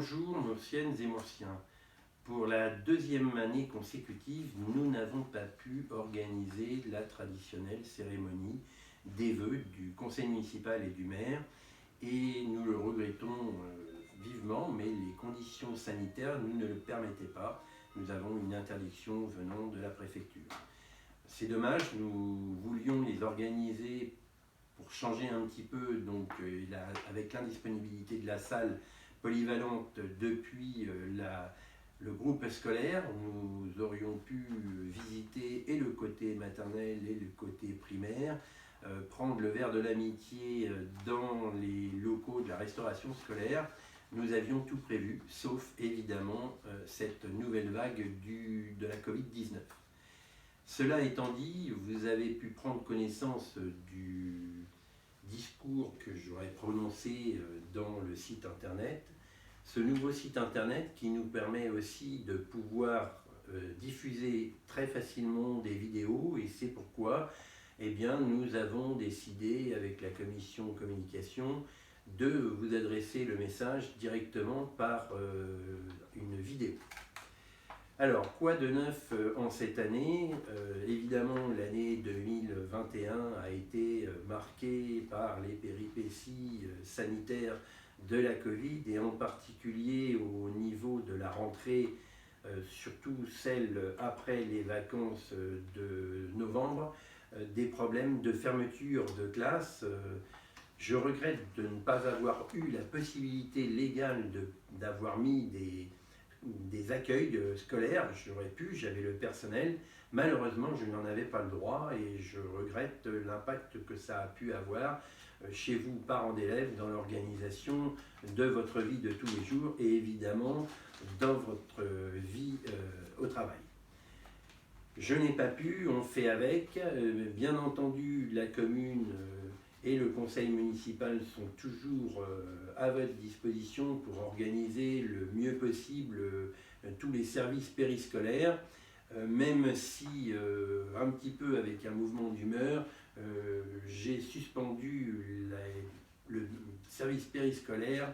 Bonjour Murciennes et Murciens. Pour la deuxième année consécutive, nous n'avons pas pu organiser la traditionnelle cérémonie des vœux du conseil municipal et du maire et nous le regrettons vivement, mais les conditions sanitaires nous ne le permettaient pas. Nous avons une interdiction venant de la préfecture. C'est dommage, nous voulions les organiser pour changer un petit peu, donc avec l'indisponibilité de la salle polyvalente depuis le groupe scolaire, nous aurions pu visiter et le côté maternel et le côté primaire, prendre le verre de l'amitié dans les locaux de la restauration scolaire. Nous avions tout prévu, sauf évidemment cette nouvelle vague de la Covid-19. Cela étant dit, vous avez pu prendre connaissance du discours que j'aurais prononcé dans le site internet. Ce nouveau site internet qui nous permet aussi de pouvoir diffuser très facilement des vidéos, et c'est pourquoi nous avons décidé avec la commission communication de vous adresser le message directement par une vidéo. Alors, quoi de neuf en cette année? Évidemment, l'année 2021 a été marquée par les péripéties sanitaires de la Covid et en particulier au niveau de la rentrée, surtout celle après les vacances de novembre, des problèmes de fermeture de classe. Je regrette de ne pas avoir eu la possibilité légale d'avoir mis des accueils scolaires. J'aurais pu, j'avais le personnel. Malheureusement, je n'en avais pas le droit et je regrette l'impact que ça a pu avoir chez vous, parents d'élèves, dans l'organisation de votre vie de tous les jours et évidemment dans votre vie au travail. Je n'ai pas pu, on fait avec. Bien entendu, la commune et le conseil municipal sont toujours à votre disposition pour organiser le mieux possible tous les services périscolaires, même si, un petit peu avec un mouvement d'humeur, j'ai suspendu le service périscolaire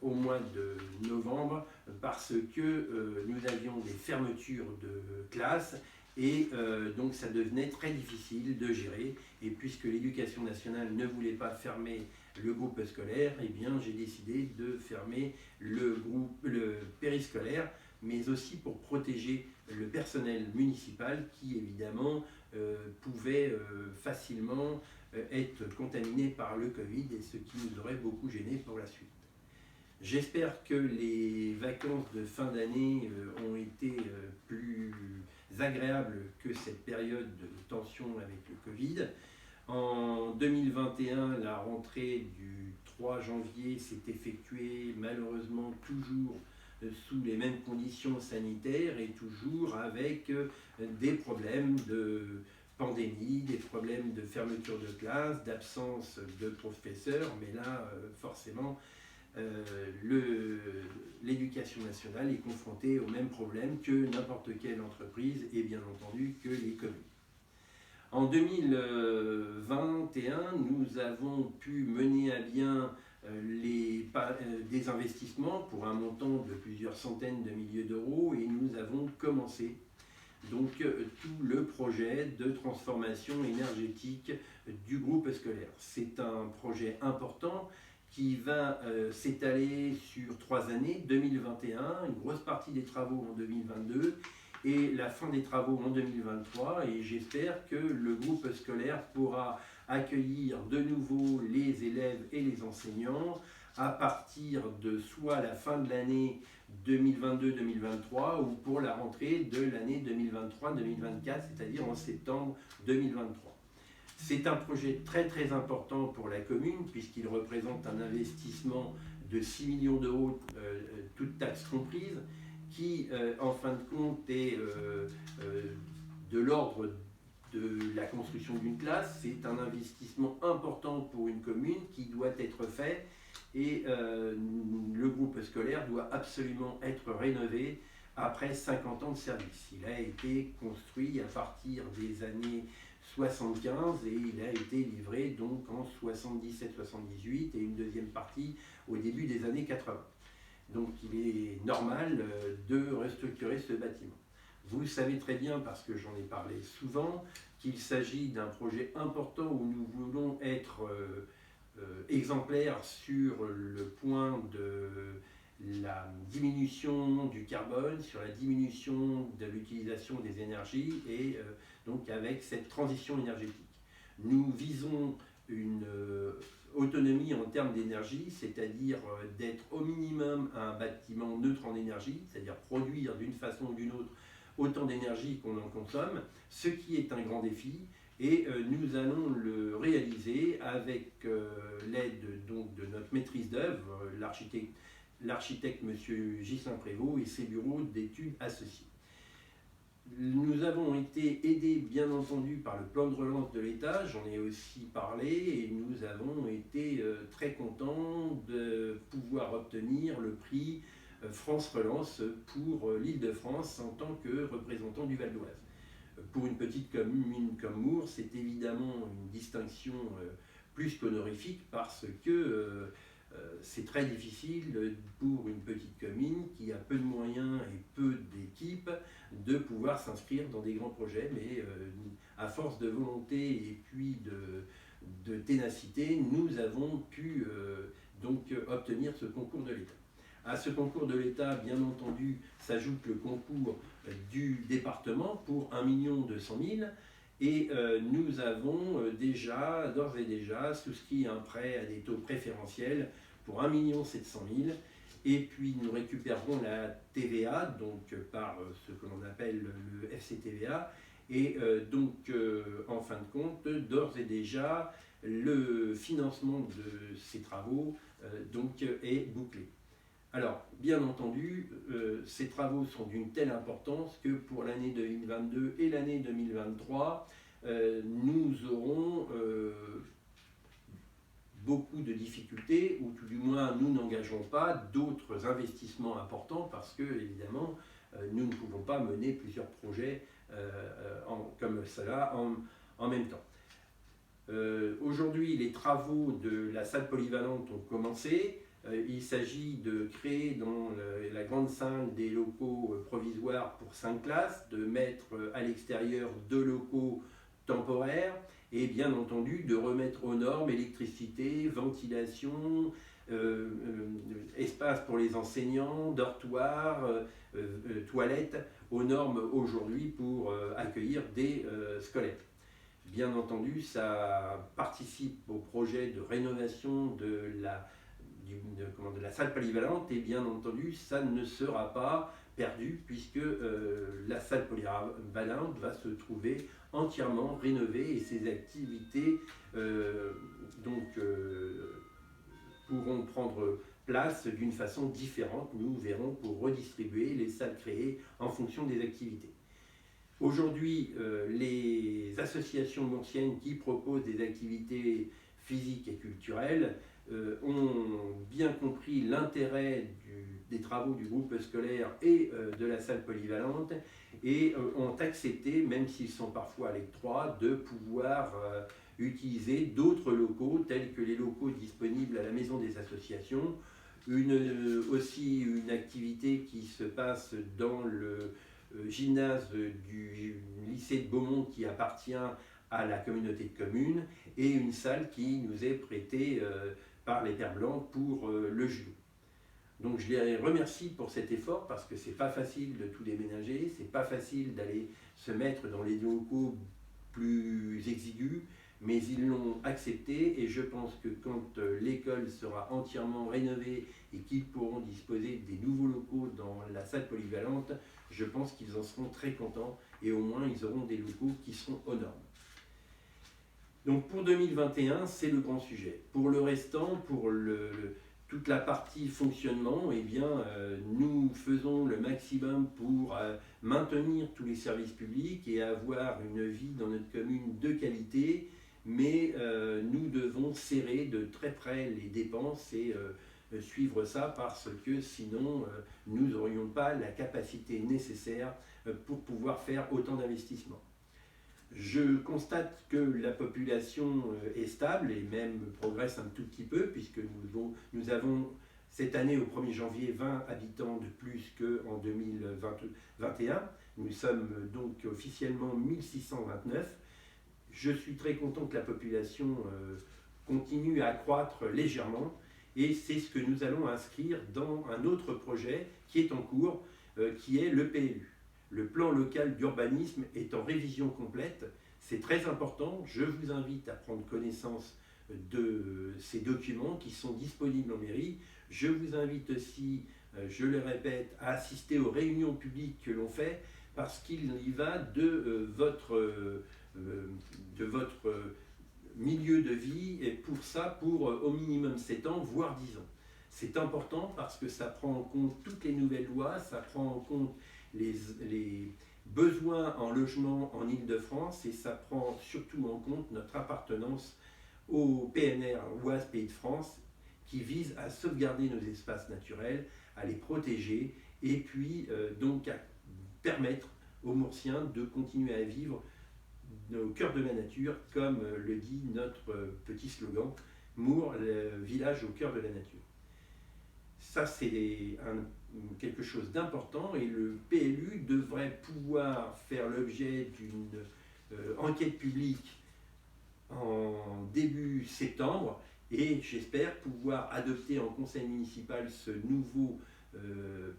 au mois de novembre parce que nous avions des fermetures de classes et donc ça devenait très difficile de gérer. Et puisque l'éducation nationale ne voulait pas fermer le groupe scolaire, j'ai décidé de fermer le périscolaire, mais aussi pour protéger le personnel municipal qui évidemment pouvait facilement être contaminé par le Covid et ce qui nous aurait beaucoup gêné pour la suite. J'espère que les vacances de fin d'année ont été plus agréables que cette période de tension avec le Covid. En 2021, la rentrée du 3 janvier s'est effectuée malheureusement toujours sous les mêmes conditions sanitaires et toujours avec des problèmes de pandémie, des problèmes de fermeture de classe, d'absence de professeurs, mais là forcément l'éducation nationale est confrontée au même problème que n'importe quelle entreprise et bien entendu que les communes. En 2021, nous avons pu mener à bien des investissements pour un montant de plusieurs centaines de milliers d'euros et nous avons commencé donc tout le projet de transformation énergétique du groupe scolaire. C'est un projet important qui va s'étaler sur 3 années, 2021, une grosse partie des travaux en 2022 et la fin des travaux en 2023. Et j'espère que le groupe scolaire pourra accueillir de nouveau les élèves et les enseignants à partir de soit la fin de l'année 2022-2023 ou pour la rentrée de l'année 2023-2024, c'est-à-dire en septembre 2023. C'est un projet très très important pour la commune puisqu'il représente un investissement de 6 millions d'euros, toutes taxes comprises, qui en fin de compte est de l'ordre de la construction d'une classe. C'est un investissement important pour une commune qui doit être fait et le groupe scolaire doit absolument être rénové après 50 ans de service. Il a été construit à partir des années 75 et il a été livré donc en 77-78 et une deuxième partie au début des années 80. Donc il est normal de restructurer ce bâtiment. Vous le savez très bien, parce que j'en ai parlé souvent, qu'il s'agit d'un projet important où nous voulons être exemplaires sur le point de la diminution du carbone, sur la diminution de l'utilisation des énergies et donc avec cette transition énergétique. Nous visons une autonomie en termes d'énergie, c'est-à-dire d'être au minimum un bâtiment neutre en énergie, c'est-à-dire produire d'une façon ou d'une autre autant d'énergie qu'on en consomme, ce qui est un grand défi. Et nous allons le réaliser avec l'aide donc de notre maîtrise d'œuvre, l'architecte M. Ghislain Prévost et ses bureaux d'études associés. Nous avons été aidés bien entendu par le plan de relance de l'État, j'en ai aussi parlé, et nous avons été très contents de pouvoir obtenir le prix France Relance pour l'Île-de-France en tant que représentant du Val-d'Oise. Pour une petite commune comme Mours, c'est évidemment une distinction plus qu'honorifique parce que c'est très difficile pour une petite commune qui a peu de moyens et peu d'équipes de pouvoir s'inscrire dans des grands projets, mais à force de volonté et puis de ténacité, nous avons pu donc obtenir ce concours de l'État. À ce concours de l'État, bien entendu, s'ajoute le concours du département pour 1 200 000 et nous avons d'ores et déjà souscrit un prêt à des taux préférentiels pour 1 700 000 et puis nous récupérerons la TVA donc par ce que l'on appelle le FCTVA et donc en fin de compte d'ores et déjà le financement de ces travaux donc est bouclé. Alors, bien entendu, ces travaux sont d'une telle importance que pour l'année 2022 et l'année 2023, nous aurons beaucoup de difficultés, ou tout du moins nous n'engageons pas d'autres investissements importants parce que, évidemment, nous ne pouvons pas mener plusieurs projets comme cela en même temps. Aujourd'hui, les travaux de la salle polyvalente ont commencé. Il s'agit de créer dans la grande salle des locaux provisoires pour 5 classes, de mettre à l'extérieur 2 locaux temporaires et bien entendu de remettre aux normes électricité, ventilation, espace pour les enseignants, dortoirs, toilettes, aux normes aujourd'hui pour accueillir des scolaires. Bien entendu, ça participe au projet de rénovation de la salle polyvalente et bien entendu ça ne sera pas perdu puisque la salle polyvalente va se trouver entièrement rénovée et ses activités pourront prendre place d'une façon différente. Nous verrons pour redistribuer les salles créées en fonction des activités. Aujourd'hui, les associations moursiennes qui proposent des activités physiques et culturelles ont bien compris l'intérêt des travaux du groupe scolaire et de la salle polyvalente et ont accepté, même s'ils sont parfois à l'étroit, de pouvoir utiliser d'autres locaux tels que les locaux disponibles à la maison des associations, aussi une activité qui se passe dans le gymnase du lycée de Beaumont qui appartient à la communauté de communes et une salle qui nous est prêtée par les Pères Blancs pour le judo. Donc je les remercie pour cet effort parce que c'est pas facile de tout déménager, c'est pas facile d'aller se mettre dans les locaux plus exigus, mais ils l'ont accepté et je pense que quand l'école sera entièrement rénovée et qu'ils pourront disposer des nouveaux locaux dans la salle polyvalente, je pense qu'ils en seront très contents et au moins ils auront des locaux qui seront aux normes. Donc pour 2021, c'est le grand sujet. Pour le restant, pour toute la partie fonctionnement, eh bien, nous faisons le maximum pour maintenir tous les services publics et avoir une vie dans notre commune de qualité, mais nous devons serrer de très près les dépenses et suivre ça parce que sinon nous n'aurions pas la capacité nécessaire pour pouvoir faire autant d'investissements. Je constate que la population est stable et même progresse un tout petit peu puisque nous avons Cette année, au 1er janvier, 20 habitants de plus qu'en 2021. Nous sommes donc officiellement 1629. Je suis très content que la population continue à croître légèrement et c'est ce que nous allons inscrire dans un autre projet qui est en cours, qui est le PLU. Le plan local d'urbanisme est en révision complète. C'est très important. Je vous invite à prendre connaissance de ces documents qui sont disponibles en mairie. Je vous invite aussi, je le répète, à assister aux réunions publiques que l'on fait parce qu'il y va de votre milieu de vie et pour ça, pour au minimum 7 ans, voire 10 ans. C'est important parce que ça prend en compte toutes les nouvelles lois, ça prend en compte les besoins en logement en Île-de-France et ça prend surtout en compte notre appartenance au PNR, Oise Pays de France, qui vise à sauvegarder nos espaces naturels, à les protéger et puis donc à permettre aux Moursiens de continuer à vivre au cœur de la nature, comme le dit notre petit slogan, Mours, le village au cœur de la nature. Ça, c'est quelque chose d'important et le PLU devrait pouvoir faire l'objet d'une enquête publique en début septembre et j'espère pouvoir adopter en conseil municipal ce nouveau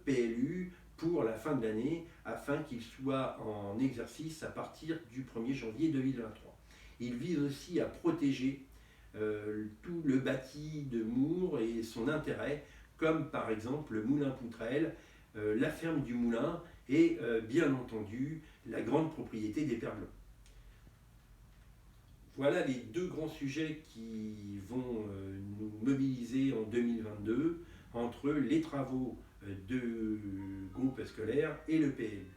PLU pour la fin de l'année afin qu'il soit en exercice à partir du 1er janvier 2023. Il vise aussi à protéger tout le bâti de Mours et son intérêt, comme par exemple le moulin Poutrelle, la ferme du moulin et bien entendu la grande propriété des Perlons. Voilà les deux grands sujets qui vont nous mobiliser en 2022 entre les travaux de groupe scolaire et le PLU.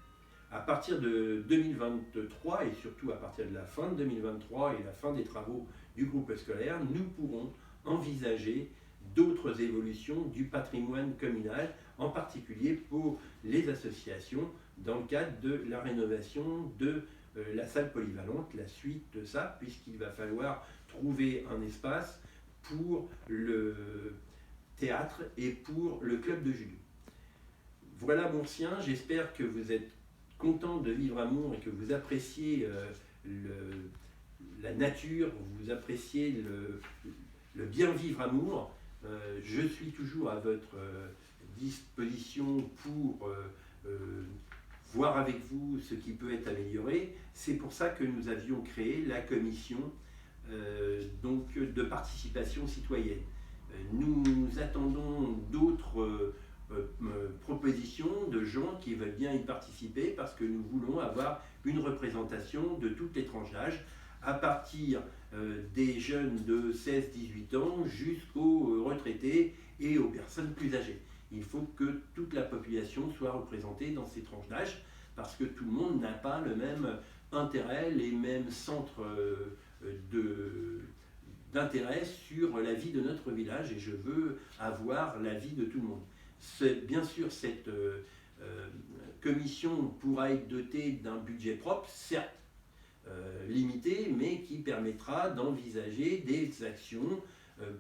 À partir de 2023 et surtout à partir de la fin de 2023 et la fin des travaux du groupe scolaire, nous pourrons envisager d'autres évolutions du patrimoine communal, en particulier pour les associations dans le cadre de la rénovation de la salle polyvalente, la suite de ça, puisqu'il va falloir trouver un espace pour le théâtre et pour le club de judo. Voilà Moursien, j'espère que vous êtes content de vivre à Mours et que vous appréciez la nature, vous appréciez le bien vivre à Mours. Je suis toujours à votre disposition pour voir avec vous ce qui peut être amélioré. C'est pour ça que nous avions créé la commission donc de participation citoyenne. Nous attendons d'autres propositions de gens qui veulent bien y participer parce que nous voulons avoir une représentation de toutes les tranches d'âge à partir des jeunes de 16-18 ans jusqu'aux retraités et aux personnes plus âgées. Il faut que toute la population soit représentée dans ces tranches d'âge parce que tout le monde n'a pas le même intérêt, les mêmes centres d'intérêt sur la vie de notre village et je veux avoir l'avis de tout le monde. Bien sûr, cette commission pourra être dotée d'un budget propre, certes limité, mais qui permettra d'envisager des actions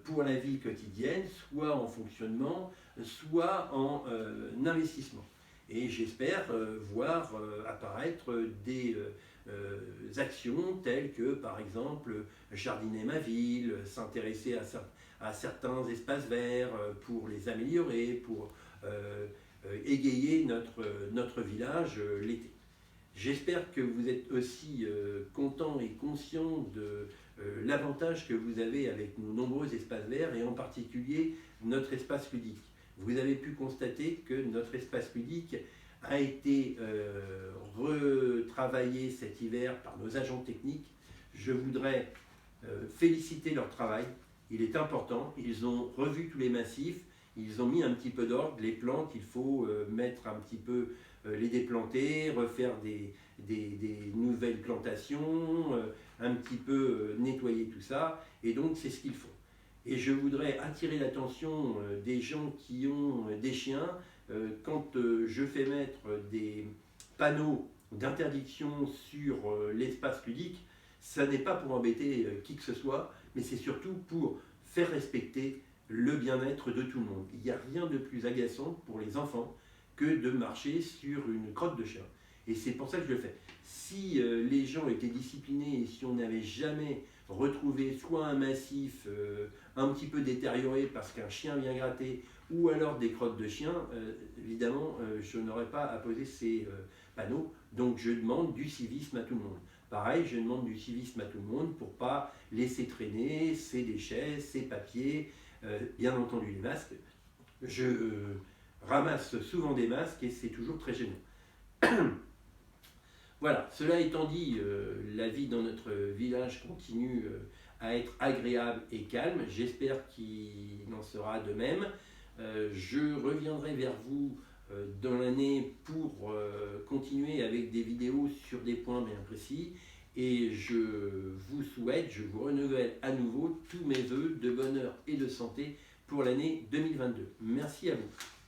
pour la vie quotidienne, soit en fonctionnement, soit en investissement. Et j'espère voir apparaître des actions telles que, par exemple, jardiner ma ville, s'intéresser à certains espaces verts pour les améliorer, pour égayer notre village l'été. J'espère que vous êtes aussi content et conscient de l'avantage que vous avez avec nos nombreux espaces verts et en particulier notre espace ludique. Vous avez pu constater que notre espace ludique a été retravaillé cet hiver par nos agents techniques. Je voudrais féliciter leur travail. Il est important. Ils ont revu tous les massifs. Ils ont mis un petit peu d'ordre. Les plantes, il faut mettre un petit peu, les déplanter, refaire des nouvelles plantations, un petit peu nettoyer tout ça. Et donc, c'est ce qu'ils font. Et je voudrais attirer l'attention des gens qui ont des chiens. Quand je fais mettre des panneaux d'interdiction sur l'espace ludique, ça n'est pas pour embêter qui que ce soit, mais c'est surtout pour faire respecter le bien-être de tout le monde. Il n'y a rien de plus agaçant pour les enfants que de marcher sur une crotte de chien. Et c'est pour ça que je le fais. Si les gens étaient disciplinés et si on n'avait jamais retrouvé soit un massif un petit peu détérioré parce qu'un chien vient gratter, ou alors des crottes de chien, évidemment, je n'aurais pas à poser ces panneaux. Donc je demande du civisme à tout le monde. Pareil, je demande du civisme à tout le monde pour ne pas laisser traîner ses déchets, ses papiers, bien entendu les masques. Je ramasse souvent des masques et c'est toujours très gênant. Voilà, cela étant dit, la vie dans notre village continue à être agréable et calme. J'espère qu'il en sera de même. Je reviendrai vers vous dans l'année pour continuer avec des vidéos sur des points bien précis. Et je vous souhaite, je vous renouvelle à nouveau tous mes vœux de bonheur et de santé pour l'année 2022. Merci à vous.